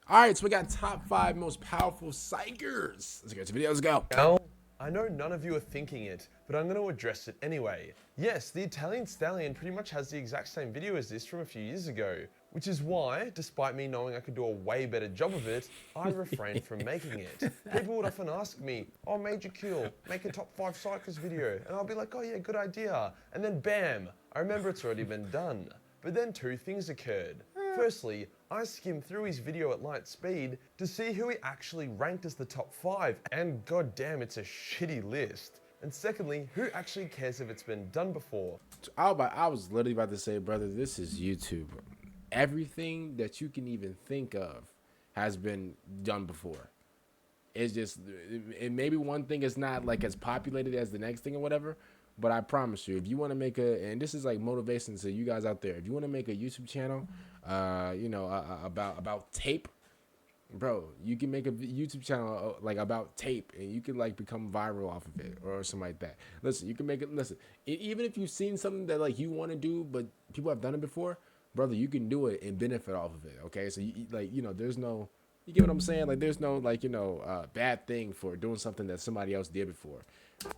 All right, so we got top 5 most powerful Psykers. Let's get to the video. Let's go. Now, I know none of you are thinking it, but I'm going to address it anyway. Yes, the Italian Stallion pretty much has the exact same video as this from a few years ago, which is why, despite me knowing I could do a way better job of it, I refrained from making it. People would often ask me, oh, Majorkill, make a top 5 Psykers video, and I'll be like, oh yeah, good idea. And then bam, I remember it's already been done. But then two things occurred. Firstly, I skimmed through his video at light speed to see who he actually ranked as the top 5, and goddamn, it's a shitty list. And secondly, who actually cares if it's been done before? I was literally about to say, brother, this is YouTube. Everything that you can even think of has been done before. It's just, it maybe one thing is not like as populated as the next thing or whatever, but I promise you, if you want to make and this is like motivation to you guys out there, if you want to make a YouTube channel, about tape, bro, you can make a YouTube channel like about tape, and you can like become viral off of it or something like that. Listen, you can make it. Listen, even if you've seen something that like you want to do, but people have done it before, brother, you can do it and benefit off of it. Okay, so there's no, you get what I'm saying? Like there's no bad thing for doing something that somebody else did before.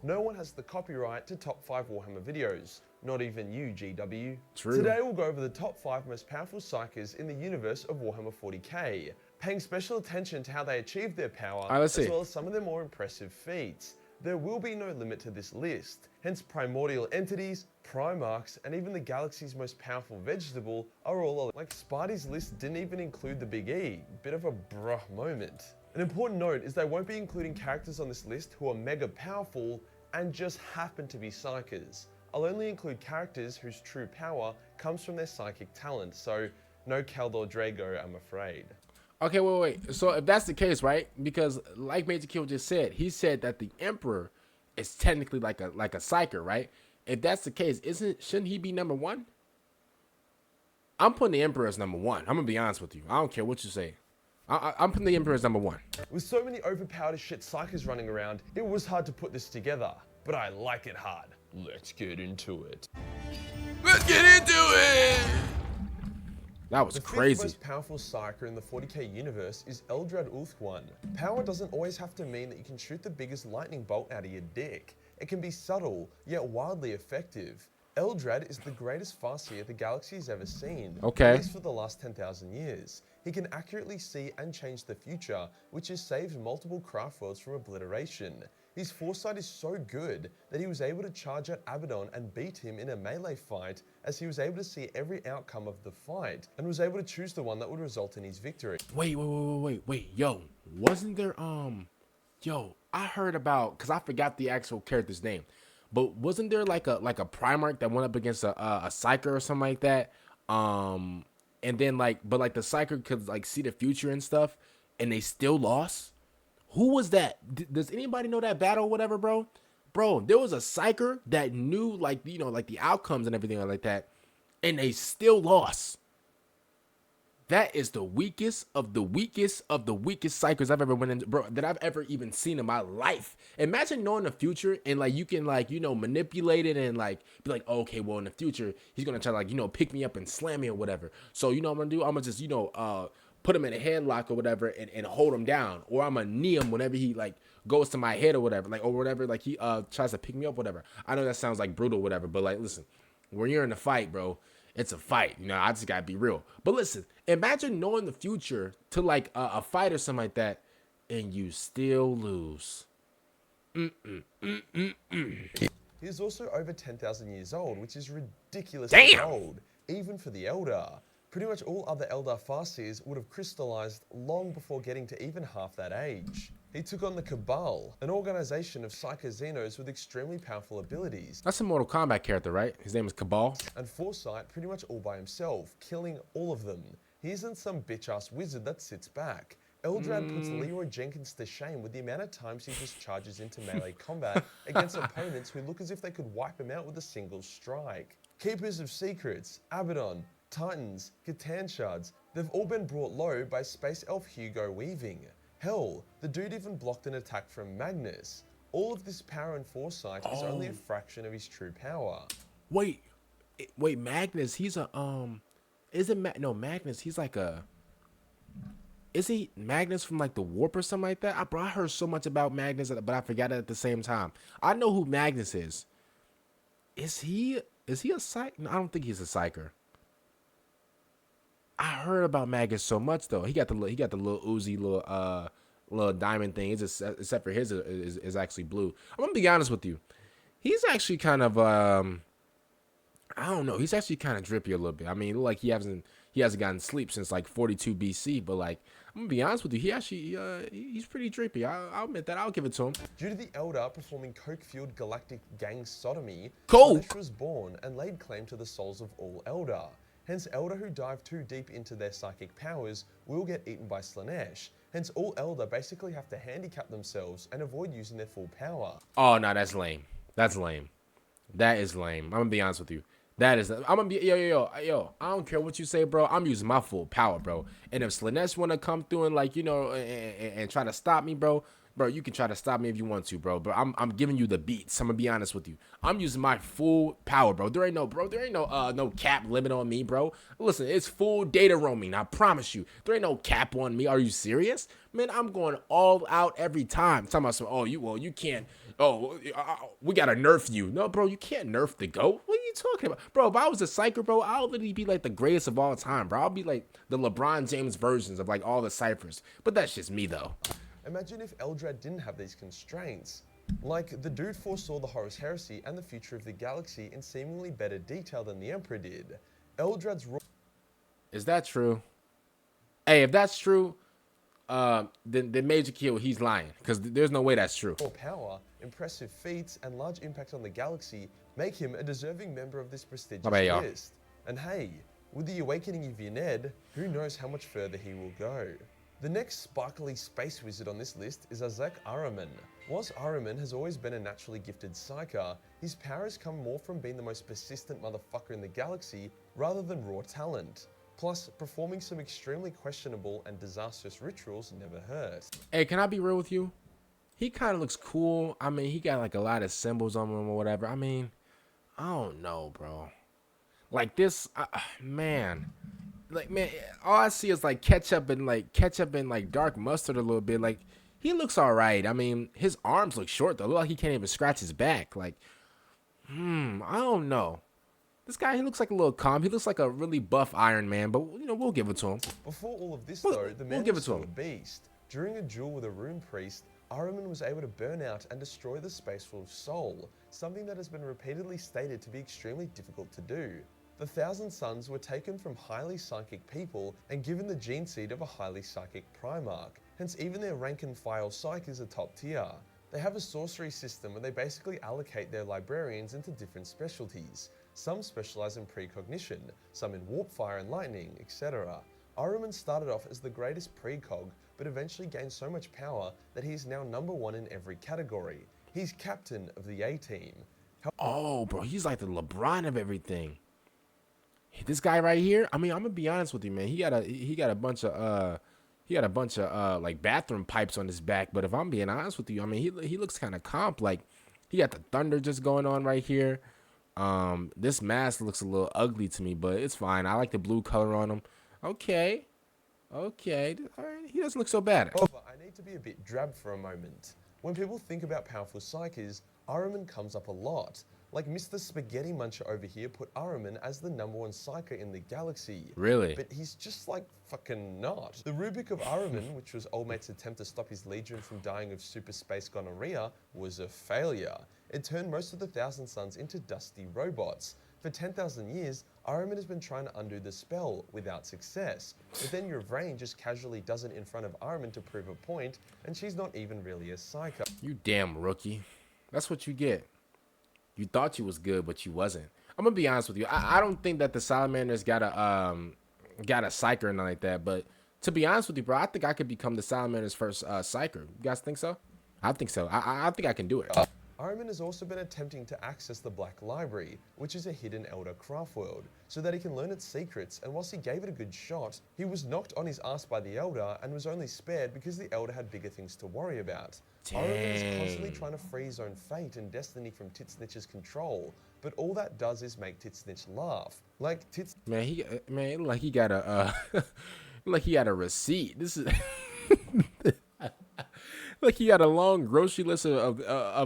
No one has the copyright to top 5 Warhammer videos. Not even you, GW. True. Today we'll go over the top 5 most powerful Psykers in the universe of Warhammer 40k, paying special attention to how they achieved their power, as well as some of their more impressive feats. There will be no limit to this list, hence primordial entities, Primarchs, and even the galaxy's most powerful vegetable are all like Sparty's list didn't even include the Big E. Bit of a bruh moment. An important note is they won't be including characters on this list who are mega powerful and just happen to be Psykers. I'll only include characters whose true power comes from their psychic talent, so no Kaldor Drago, I'm afraid. Okay, wait. So if that's the case, right? Because like Majorkill just said, he said that the Emperor is technically like a Psyker, right? If that's the case, shouldn't he be number 1? I'm putting the Emperor as number 1. I'm gonna be honest with you. I don't care what you say. I'm putting the Emperor as number 1. With so many overpowered as shit Psykers running around, it was hard to put this together, but I like it hard. Let's get into it. Let's get into it! That was crazy. The fifth most powerful Psyker in the 40k universe is Eldrad Ulthran. Power doesn't always have to mean that you can shoot the biggest lightning bolt out of your dick. It can be subtle, yet wildly effective. Eldrad is the greatest farseer the galaxy's ever seen, at least for the last 10,000 years. He can accurately see and change the future, which has saved multiple craft worlds from obliteration. His foresight is so good that he was able to charge at Abaddon and beat him in a melee fight, as he was able to see every outcome of the fight, and was able to choose the one that would result in his victory. Wait, yo, wasn't there, I heard about, because I forgot the actual character's name, but wasn't there like a Primarch that went up against a Psyker or something like that? And then but the Psyker could like see the future and stuff, and they still lost? Who was that? Does anybody know that battle or whatever, bro? Bro, there was a Psyker that knew like the outcomes and everything like that, and they still lost. That is the weakest of the weakest of the weakest Psykers I've ever went into, bro, that I've ever even seen in my life. Imagine knowing the future and like you can like, manipulate it and like be like, oh, okay, well in the future, he's gonna try to like, pick me up and slam me or whatever. So you know what I'm gonna do? I'm gonna just, put him in a headlock or whatever and hold him down. Or I'm gonna knee him whenever he like goes to my head or whatever, like or whatever, like he tries to pick me up, whatever. I know that sounds like brutal, whatever, but like listen, when you're in a fight, bro, it's a fight. I just gotta be real. But listen, imagine knowing the future to like a fight or something like that, and you still lose. He is also over 10,000 years old, which is ridiculously old, even for the Eldar. Pretty much all other Eldar farseers would have crystallized long before getting to even half that age. He took on the Cabal, an organization of Psyker Xenos with extremely powerful abilities. That's a Mortal Kombat character, right? His name is Cabal. And foresight pretty much all by himself, killing all of them. He isn't some bitch-ass wizard that sits back. Eldrad puts Leroy Jenkins to shame with the amount of times he just charges into melee combat against opponents who look as if they could wipe him out with a single strike. Keepers of Secrets, Abaddon, Titans, Catan Shards, they've all been brought low by Space Elf Hugo Weaving. Hell, the dude even blocked an attack from Magnus. All of this power and foresight is only a fraction of his true power. Wait, Magnus, he's a, Magnus, he's like a, is he Magnus from like the Warp or something like that? Bro, I heard so much about Magnus, but I forgot it at the same time. I know who Magnus is. Is he a psych? No, I don't think he's a psyker. I heard about Magnus so much though. He got the little Uzi little diamond thing. It's just, except for his is actually blue. I'm gonna be honest with you. He's actually kind of I don't know. He's actually kind of drippy a little bit. I mean, it look like he hasn't gotten sleep since like 42 BC. But like, I'm gonna be honest with you, he actually he's pretty drippy. I'll admit that. I'll give it to him. Due to the Eldar performing coke-fueled galactic gang sodomy, Coke Slaanesh was born and laid claim to the souls of all Eldar. Hence, Eldar who dive too deep into their psychic powers will get eaten by Slaanesh. Hence, all Eldar basically have to handicap themselves and avoid using their full power. Oh no, that's lame. That's lame. That is lame. I'm gonna be honest with you. That is. I'm gonna be yo. I don't care what you say, bro. I'm using my full power, bro. And if Slaanesh wanna come through and like and try to stop me, bro, you can try to stop me if you want to, bro. But I'm giving you the beats. I'm gonna be honest with you. I'm using my full power, bro. There ain't no cap limit on me, bro. Listen, it's full data roaming. I promise you. There ain't no cap on me. Are you serious? Man, I'm going all out every time. Talking about some, you can't. We gotta nerf you. No, bro, you can't nerf the GOAT. What are you talking about? Bro, if I was a Psyker, bro, I'll literally be like the greatest of all time, bro. I'll be like the LeBron James versions of like all the ciphers. But that's just me, though. Imagine if Eldrad didn't have these constraints. Like, the dude foresaw the Horus Heresy and the future of the galaxy in seemingly better detail than the Emperor did. Eldrad's... Is that true? Hey, if that's true, then Majorkill, he's lying. Because there's no way that's true. Power, impressive feats, and large impact on the galaxy make him a deserving member of this prestigious list. And hey, with the awakening of Ned, who knows how much further he will go. The next sparkly space wizard on this list is Azek Ahriman. Whilst Ahriman has always been a naturally gifted psyker, his powers come more from being the most persistent motherfucker in the galaxy rather than raw talent. Plus, performing some extremely questionable and disastrous rituals never hurt. Hey, can I be real with you? He kind of looks cool. I mean, he got like a lot of symbols on him or whatever. I mean, I don't know, bro. Like this, man. Like, man, all I see is like ketchup and like dark mustard a little bit. Like, he looks all right. I mean, his arms look short though. Look like he can't even scratch his back. Like, I don't know. This guy, he looks like a little calm. He looks like a really buff Iron Man, but we'll give it to him. Before all of this though, the man was still a beast. During a duel with a rune priest, Ahriman was able to burn out and destroy the Spacewolf's soul, something that has been repeatedly stated to be extremely difficult to do. The Thousand Sons were taken from highly psychic people and given the gene seed of a highly psychic Primarch, hence even their rank and file Psykers are top tier. They have a sorcery system where they basically allocate their librarians into different specialties. Some specialize in precognition, some in warp fire and lightning, etc. Ahriman started off as the greatest precog, but eventually gained so much power that he is now #1 in every category. He's captain of the A-team. Oh, bro, he's like the LeBron of everything. This guy right here, I mean, I'm gonna be honest with you, man. He got a bunch of like bathroom pipes on his back. But if I'm being honest with you, I mean, he looks kind of comp. Like, he got the thunder just going on right here. This mask looks a little ugly to me, but it's fine. I like the blue color on him. Okay. All right. He doesn't look so bad. However, I need to be a bit drab for a moment. When people think about powerful psykers, Ahriman comes up a lot. Like Mr. Spaghetti Muncher over here put Ahriman as the #1 psyker in the galaxy. Really? But he's just like fucking not. The rubric of Ahriman, which was Old Mate's attempt to stop his legion from dying of super space gonorrhea, was a failure. It turned most of the Thousand Sons into dusty robots. For 10,000 years, Ahriman has been trying to undo the spell without success. But then your brain just casually does it in front of Ahriman to prove a point, and she's not even really a psyker. You damn rookie. That's what you get. You thought you was good, but you wasn't. I'm gonna be honest with you. I don't think that the Salamanders got a psyker or nothing like that. But to be honest with you, bro, I think I could become the Salamanders' first psyker. You guys think so? I think so. I think I can do it. Ahriman has also been attempting to access the Black Library, which is a hidden Eldar craft world, so that he can learn its secrets, and whilst he gave it a good shot, he was knocked on his ass by the Eldar and was only spared because the Eldar had bigger things to worry about. Ahriman is constantly trying to free his own fate and destiny from Tzeentch's control, but all that does is make Tzeentch laugh. Like, Man, he got a Like he had a receipt. This is like he had a long grocery list of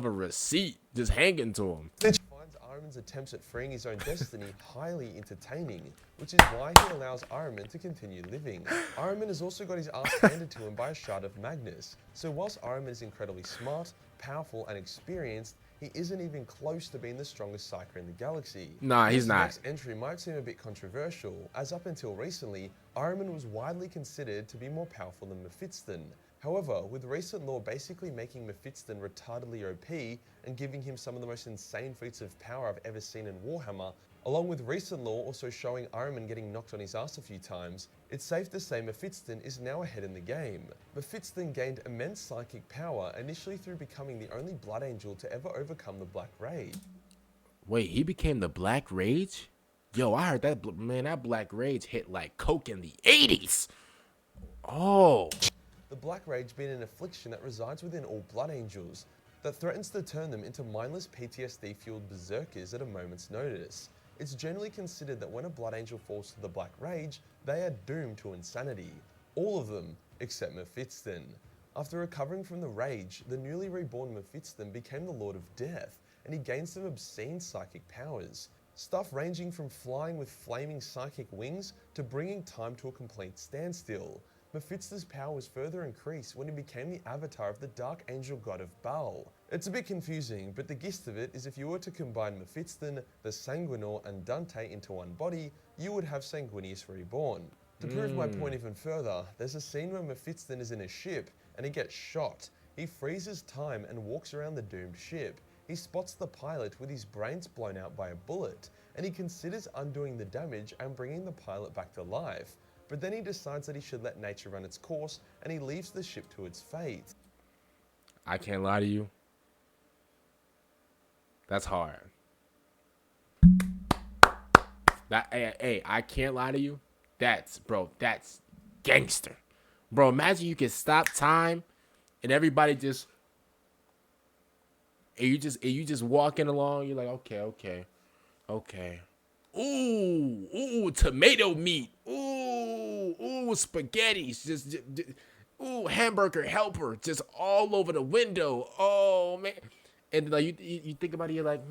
a receipt just hanging to him. Tzeentch finds Ahriman's attempts at freeing his own destiny highly entertaining, which is why he allows Ahriman to continue living. Ahriman has also got his ass handed to him by a shard of Magnus, so whilst Ahriman is incredibly smart, powerful, and experienced, he isn't even close to being the strongest Psyker in the galaxy. Nah, he's not. This next entry might seem a bit controversial, as up until recently, Ahriman was widely considered to be more powerful than Mephiston. However, with recent lore basically making Mephiston retardedly OP and giving him some of the most insane feats of power I've ever seen in Warhammer, along with recent lore also showing Ahriman getting knocked on his ass a few times, it's safe to say Mephiston is now ahead in the game. Mephiston gained immense psychic power initially through becoming the only Blood Angel to ever overcome the Black Rage. Wait, he became the Black Rage? Yo, I heard that, man, that Black Rage hit like coke in the 80s. Oh. The Black Rage being an affliction that resides within all Blood Angels, that threatens to turn them into mindless PTSD-fueled berserkers at a moment's notice. It's generally considered that when a Blood Angel falls to the Black Rage, they are doomed to insanity. All of them, except Mephiston. After recovering from the Rage, the newly reborn Mephiston became the Lord of Death, and he gained some obscene psychic powers. Stuff ranging from flying with flaming psychic wings to bringing time to a complete standstill. Mephiston's power was further increased when he became the avatar of the Dark Angel god of Baal. It's a bit confusing, but the gist of it is if you were to combine Mephiston, the Sanguinor, and Dante into one body, you would have Sanguinius reborn. To prove my point even further, there's a scene where Mephiston is in a ship and he gets shot. He freezes time and walks around the doomed ship. He spots the pilot with his brains blown out by a bullet, and he considers undoing the damage and bringing the pilot back to life. But then he decides that he should let nature run its course, and he leaves the ship to its fate. I can't lie to you. That's hard. Hey, I can't lie to you. That's gangster. Bro, imagine you can stop time and everybody just, and you just walking along, you're like, okay. Ooh, tomato meat. Ooh, spaghettis. Just hamburger helper just all over the window. Oh man. And like you think about it, you're like,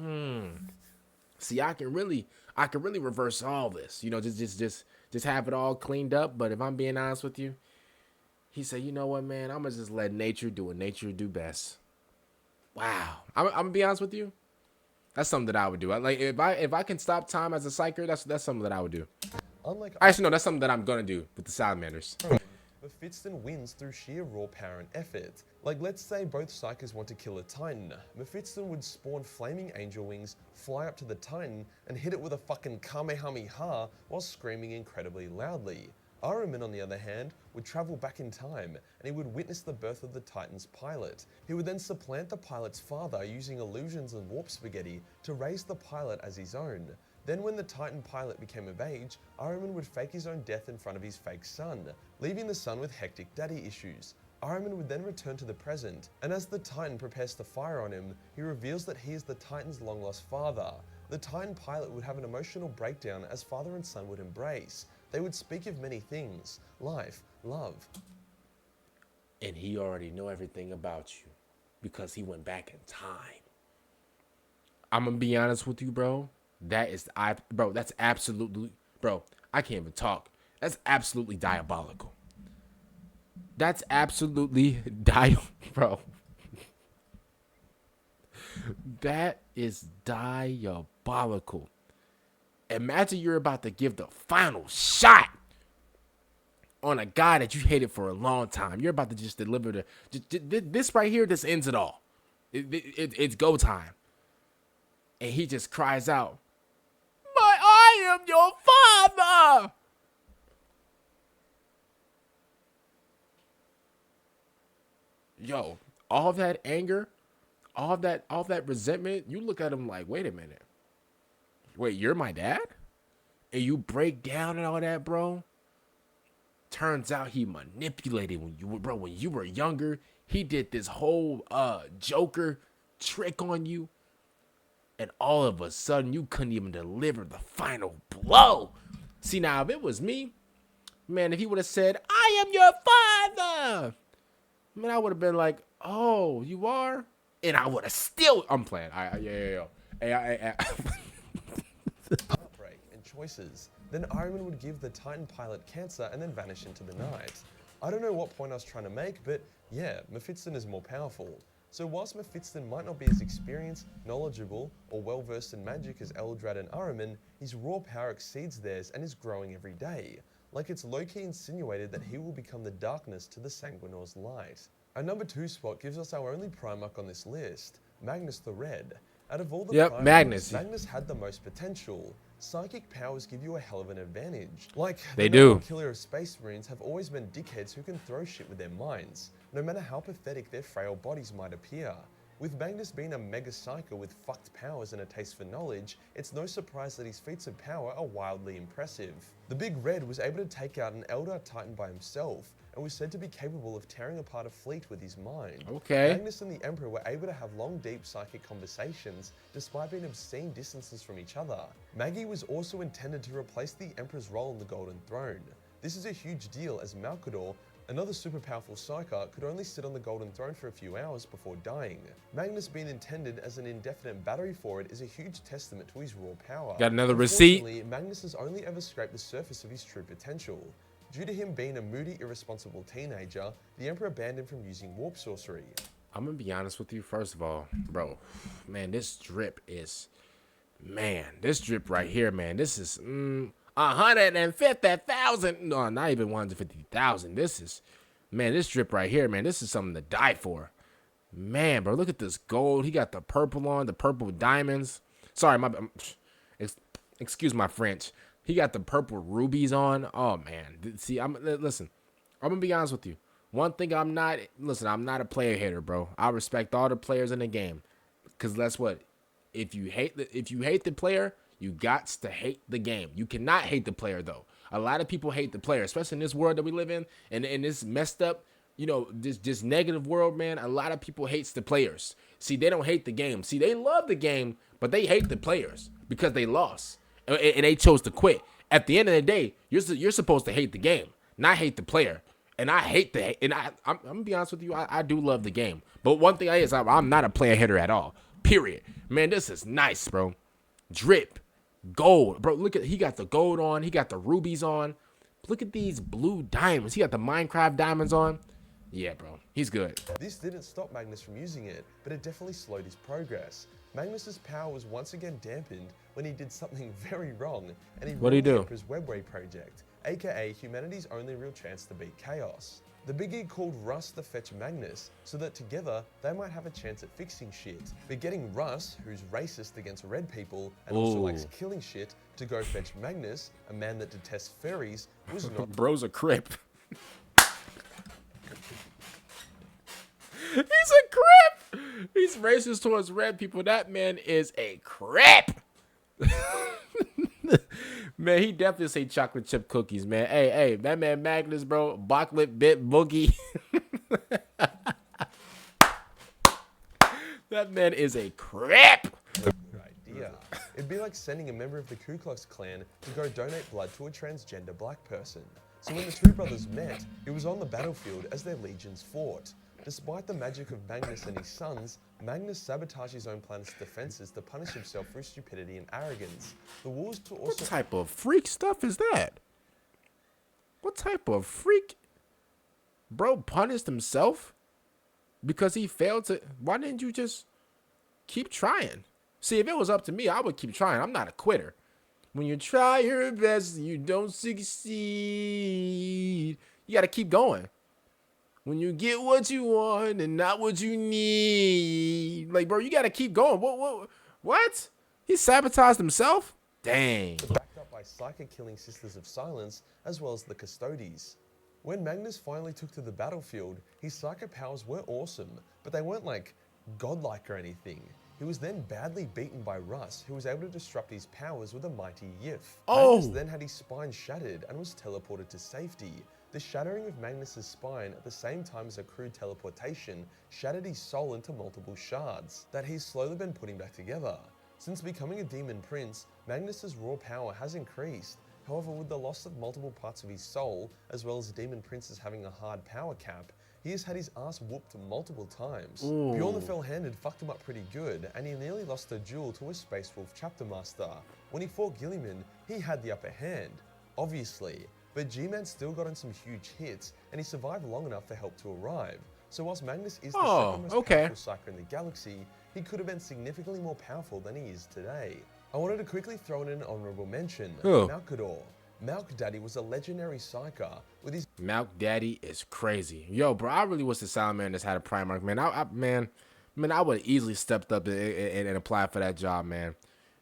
see, I can really reverse all this. You know, just have it all cleaned up. But if I'm being honest with you, he said, you know what, man, I'm gonna just let nature do what nature do best. Wow. I'm gonna be honest with you. That's something that I would do. Like if I can stop time as a psyker, that's something that I would do. Actually, no, that's something that I'm gonna do with the salamanders. Mephiston wins through sheer raw power and effort. Like let's say both psykers want to kill a titan. Mephiston would spawn flaming angel wings, fly up to the titan, and hit it with a fucking kamehameha while screaming incredibly loudly. Ahriman, on the other hand, would travel back in time, and he would witness the birth of the Titan's pilot. He would then supplant the pilot's father using illusions and warp spaghetti to raise the pilot as his own. Then when the Titan pilot became of age, Ahriman would fake his own death in front of his fake son, leaving the son with hectic daddy issues. Ahriman would then return to the present, and as the Titan prepares to fire on him, he reveals that he is the Titan's long-lost father. The Titan pilot would have an emotional breakdown as father and son would embrace. They would speak of many things, life, love. And he already know everything about you because he went back in time. I'm gonna be honest with you, bro. That's absolutely, bro, I can't even talk. That's absolutely diabolical. That's absolutely bro. That is diabolical. Imagine you're about to give the final shot on a guy that you hated for a long time. You're about to just deliver this right here. This ends it all. It's go time. And he just cries out, "But I am your father!" Yo, all that anger, all that resentment, you look at him like, wait a minute. Wait, you're my dad? And you break down and all that, bro? Turns out he manipulated when you were younger. He did this whole Joker trick on you. And all of a sudden, you couldn't even deliver the final blow. See, now, if it was me, Man, if he would have said, I am your father, man, I would have been like, oh, you are? And I would have still, I'm playing. Hey, Heartbreak and choices. Then Ironman would give the Titan pilot cancer and then vanish into the night. I don't know what point I was trying to make, but yeah, Mephiston is more powerful. So whilst Mephiston might not be as experienced, knowledgeable, or well-versed in magic as Eldrad and Ahriman, his raw power exceeds theirs and is growing every day. Like it's low-key insinuated that he will become the darkness to the Sanguinor's light. Our number 2 spot gives us our only Primarch on this list, Magnus the Red. Out of all the Primarchs, Magnus had the most potential. Psychic powers give you a hell of an advantage. Like, they do. The killer of Space Marines have always been dickheads who can throw shit with their minds, no matter how pathetic their frail bodies might appear. With Magnus being a mega psyker with fucked powers and a taste for knowledge, it's no surprise that his feats of power are wildly impressive. The Big Red was able to take out an Eldar Titan by himself, and was said to be capable of tearing apart a fleet with his mind. Okay. Magnus and the Emperor were able to have long, deep psychic conversations, despite being obscene distances from each other. Maggie was also intended to replace the Emperor's role on the Golden Throne. This is a huge deal, as Malkador, another super powerful Psyker, could only sit on the Golden Throne for a few hours before dying. Magnus being intended as an indefinite battery for it is a huge testament to his raw power. Got another receipt? Magnus has only ever scraped the surface of his true potential. Due to him being a moody, irresponsible teenager, the Emperor banned him from using warp sorcery. I'm gonna be honest with you, first of all, bro, man, this drip right here, man, this is 150,000. No, not even 150,000. This drip right here, man, this is something to die for. Man, bro, look at this gold. He got the purple on, the purple with diamonds. Sorry, excuse my French. He got the purple rubies on. Oh man, see, listen, I'm gonna be honest with you. One thing I'm not a player hater, bro. I respect all the players in the game, cause that's what. If you hate the player, you got to hate the game. You cannot hate the player though. A lot of people hate the player, especially in this world that we live in, and in this messed up, this negative world, man. A lot of people hates the players. See, they don't hate the game. See, they love the game, but they hate the players because they lost and they chose to quit. At the end of the day, you're supposed to hate the game, not hate the player. And I hate I'm gonna be honest with you, I do love the game. But one thing I'm not a player hater at all. Period. Man, this is nice, bro. Drip. Gold. Bro, look at, he got the gold on. He got the rubies on. Look at these blue diamonds. He got the Minecraft diamonds on. Yeah, bro. He's good. This didn't stop Magnus from using it, but it definitely slowed his progress. Magnus's power was once again dampened when he did something very wrong, and he ruined the Emperor's Webway project, aka humanity's only real chance to beat chaos. The Big E called Russ to fetch Magnus, so that together they might have a chance at fixing shit. But getting Russ, who's racist against red people and also likes killing shit, to go fetch Magnus, a man that detests fairies, was not. Bro's a crip. He's a crip. He's racist towards red people. That man is a crip. Man, he definitely say chocolate chip cookies, man. Hey, that man Magnus, bro, Bachlet bit boogie. That man is a crip. Idea. It'd be like sending a member of the Ku Klux Klan to go donate blood to a transgender black person. So when the two brothers met, it was on the battlefield as their legions fought. Despite the magic of Magnus and his sons, Magnus sabotaged his own planet's defenses to punish himself for his stupidity and arrogance. The wars to also— What type of freak stuff is that? What type of freak? Bro punished himself because he failed to— Why didn't you just keep trying? See, if it was up to me, I would keep trying. I'm not a quitter. When you try your best and you don't succeed, you got to keep going. When you get what you want and not what you need. Like, bro, you got to keep going. What? He sabotaged himself? Dang. Backed up by psychic killing Sisters of Silence, as well as the Custodes. When Magnus finally took to the battlefield, his psychic powers were awesome, but they weren't like godlike or anything. He was then badly beaten by Russ, who was able to disrupt his powers with a mighty Yif. Magnus then had his spine shattered and was teleported to safety. The shattering of Magnus's spine at the same time as a crude teleportation shattered his soul into multiple shards that he's slowly been putting back together. Since becoming a demon prince, Magnus's raw power has increased, However, with the loss of multiple parts of his soul, as well as Demon Princes having a hard power cap, he has had his ass whooped multiple times. Ooh. Bjorn the Fell-Handed fucked him up pretty good, and he nearly lost a duel to a Space Wolf Chapter Master. When he fought Guilliman, he had the upper hand, obviously, but G-Man still got in some huge hits, and he survived long enough for help to arrive. So whilst Magnus is the second most powerful Psyker in the galaxy, he could have been significantly more powerful than he is today. I wanted to quickly throw in an honorable mention, Malkador. Malk Daddy was a legendary Psyker with his... Malk Daddy is crazy. Yo, bro, I really wish the Salamanders had a Primarch, man. I would have easily stepped up and applied for that job, man.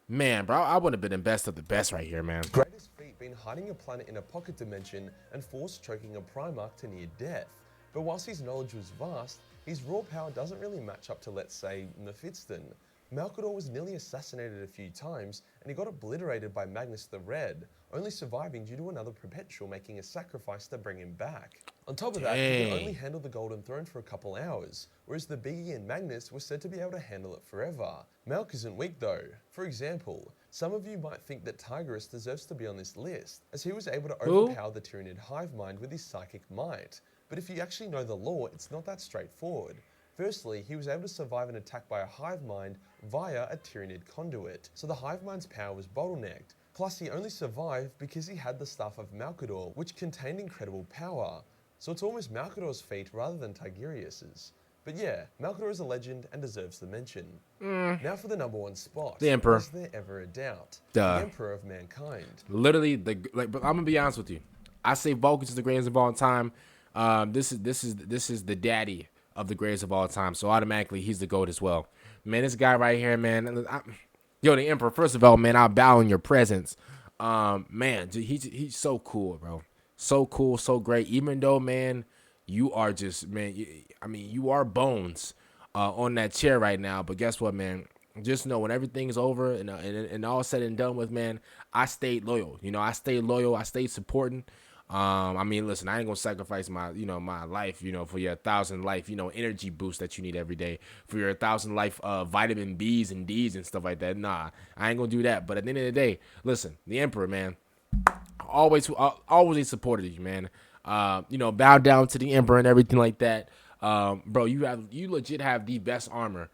Man, bro, I would have been the best of the best right here, man. Greatest feat being hiding a planet in a pocket dimension and force choking a Primarch to near death. But whilst his knowledge was vast, his raw power doesn't really match up to, let's say, Mephiston. Malkador was nearly assassinated a few times, and he got obliterated by Magnus the Red, only surviving due to another Perpetual making a sacrifice to bring him back. On top of that, he could only handle the Golden Throne for a couple hours, whereas the Biggie and Magnus were said to be able to handle it forever. Malk isn't weak though. For example, some of you might think that Tigris deserves to be on this list, as he was able to overpower the Tyranid hive mind with his psychic might. But if you actually know the lore, it's not that straightforward. Firstly, he was able to survive an attack by a hive mind via a Tyranid conduit, so the hive mind's power was bottlenecked. Plus, he only survived because he had the Staff of Malkador, which contained incredible power. So it's almost Malkador's feat rather than Tigurius's. But yeah, Malkador is a legend and deserves the mention. Now for the #1 spot. The Emperor. Is there ever a doubt? Duh. The Emperor of Mankind. Literally, but I'm gonna be honest with you. I say Vulcan is the greatest of all time. This is the daddy of the greatest of all time, so automatically he's the GOAT as well. Man, this guy right here, man. Yo, the Emperor. First of all, man, I'll bow in your presence. Man, he's so cool, bro. So cool, so great. Even though, man, you are just, man. You are bones on that chair right now. But guess what, man? Just know when everything's over and all said and done with, man, I stayed loyal. I stayed loyal. I stayed supporting. Listen, I ain't gonna sacrifice my, my life, for your 1,000 life, energy boost that you need every day, for your 1,000 life, vitamin B's and D's and stuff like that. Nah, I ain't gonna do that. But at the end of the day, listen, the Emperor, man, always supported you, man. Bow down to the Emperor and everything like that. Bro, you legit have the best armor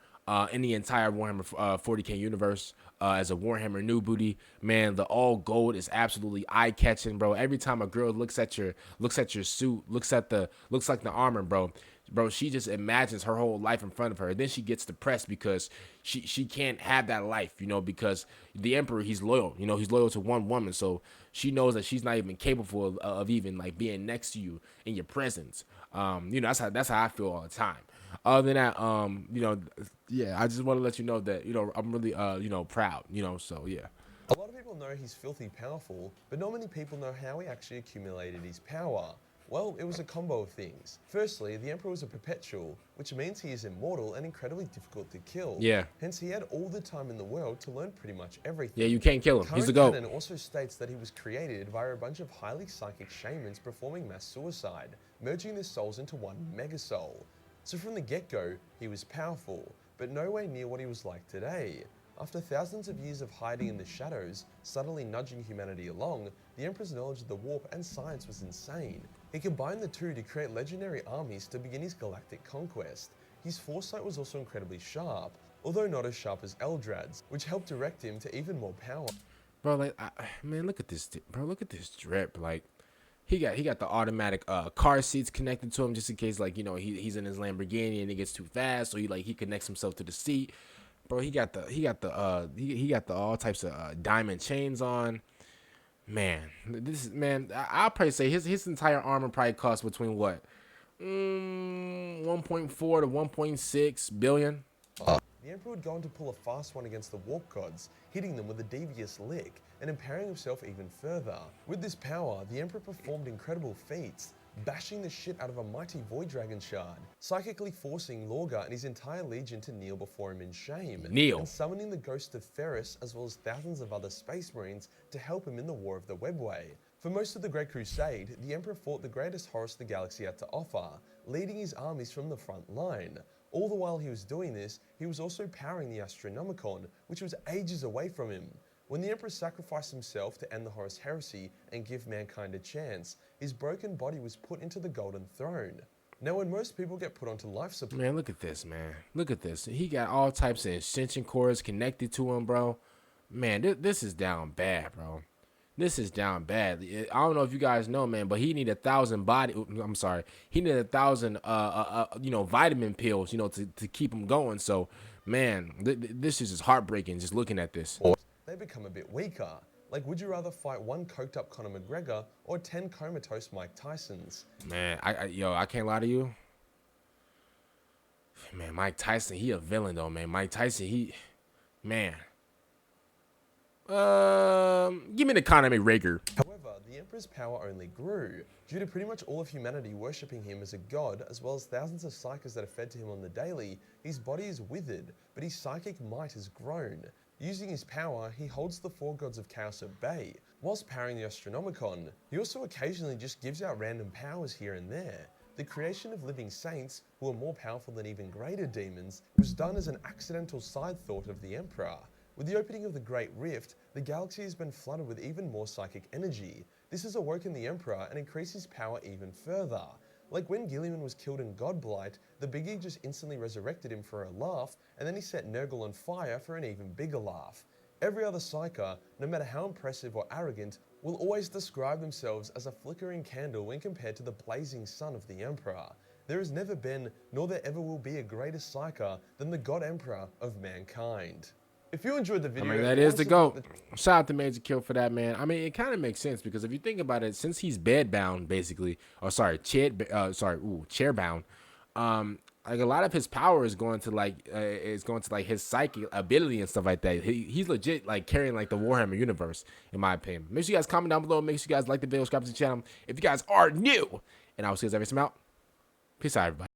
in the entire Warhammer 40k universe. As a Warhammer new booty, man, the all gold is absolutely eye catching, bro. Every time a girl looks at your suit, looks like the armor, bro, she just imagines her whole life in front of her. And then she gets depressed because she can't have that life, because the Emperor, he's loyal, he's loyal to one woman, so she knows that she's not even capable of even like being next to you in your presence. That's how I feel all the time. Other than that, yeah, I just want to let you know that, I'm really, proud, so yeah. A lot of people know he's filthy powerful, but not many people know how he actually accumulated his power. Well, it was a combo of things. Firstly, the Emperor was a perpetual, which means he is immortal and incredibly difficult to kill. Yeah. Hence, he had all the time in the world to learn pretty much everything. Yeah, you can't kill him. He's the GOAT. GOAT. Canon also states that he was created via a bunch of highly psychic shamans performing mass suicide, merging their souls into one mega soul. So from the get-go, he was powerful, but nowhere near what he was like today. After thousands of years of hiding in the shadows, subtly nudging humanity along, the Emperor's knowledge of the warp and science was insane. He combined the two to create legendary armies to begin his galactic conquest. His foresight was also incredibly sharp, although not as sharp as Eldrad's, which helped direct him to even more power. Bro, man, look at this, bro. Look at this drip, like. He got the automatic car seats connected to him just in case, like, he's in his Lamborghini and it gets too fast, so he connects himself to the seat. Bro, he got the all types of diamond chains on. Man, I'll probably say his entire armor probably costs between what, 1.4 to 1.6 billion. The Emperor would go on to pull a fast one against the Warp Gods, hitting them with a devious lick, and empowering himself even further. With this power, the Emperor performed incredible feats, bashing the shit out of a mighty Void Dragon shard, psychically forcing Lorgar and his entire legion to kneel before him in shame, and summoning the ghost of Ferris as well as thousands of other Space Marines to help him in the War of the Webway. For most of the Great Crusade, the Emperor fought the greatest horrors the galaxy had to offer, leading his armies from the front line. All the while he was doing this, he was also powering the Astronomicon, which was ages away from him. When the Emperor sacrificed himself to end the Horus Heresy and give mankind a chance, his broken body was put into the Golden Throne. Now when most people get put onto life support... Man, look at this, man. Look at this. He got all types of extension cords connected to him, bro. Man, this is down bad, bro. This is down bad. I don't know if you guys know, man, but he need 1,000 body. I'm sorry. He need 1,000, vitamin pills, to keep him going. So, man, this is just heartbreaking just looking at this. They become a bit weaker. Like, would you rather fight one coked up Conor McGregor or 10 comatose Mike Tysons? Man, I can't lie to you. Man, Mike Tyson, he a villain though, man. Mike Tyson, man. Give me the Conor McGregor. However, the Emperor's power only grew, due to pretty much all of humanity worshipping him as a god, as well as thousands of Psykers that are fed to him on the daily. His body is withered, but his psychic might has grown. Using his power, he holds the 4 gods of chaos at bay, whilst powering the Astronomicon. He also occasionally just gives out random powers here and there. The creation of living saints, who are more powerful than even greater demons, was done as an accidental side thought of the Emperor. With the opening of the Great Rift, the galaxy has been flooded with even more psychic energy. This has awoken the Emperor and increased his power even further. Like when Guilliman was killed in Godblight, the Biggie just instantly resurrected him for a laugh, and then he set Nurgle on fire for an even bigger laugh. Every other Psyker, no matter how impressive or arrogant, will always describe themselves as a flickering candle when compared to the blazing sun of the Emperor. There has never been, nor there ever will be, a greater Psyker than the God Emperor of mankind. If you enjoyed the video... that is the GOAT. Shout out to Majorkill for that, man. It kind of makes sense because if you think about it, since he's bedbound, basically, chairbound, like a lot of his power is going to his psychic ability and stuff like that. He's legit like carrying like the Warhammer universe, in my opinion. Make sure you guys comment down below. Make sure you guys like the video, subscribe to the channel if you guys are new. And I will see you guys every time out. Peace out, everybody.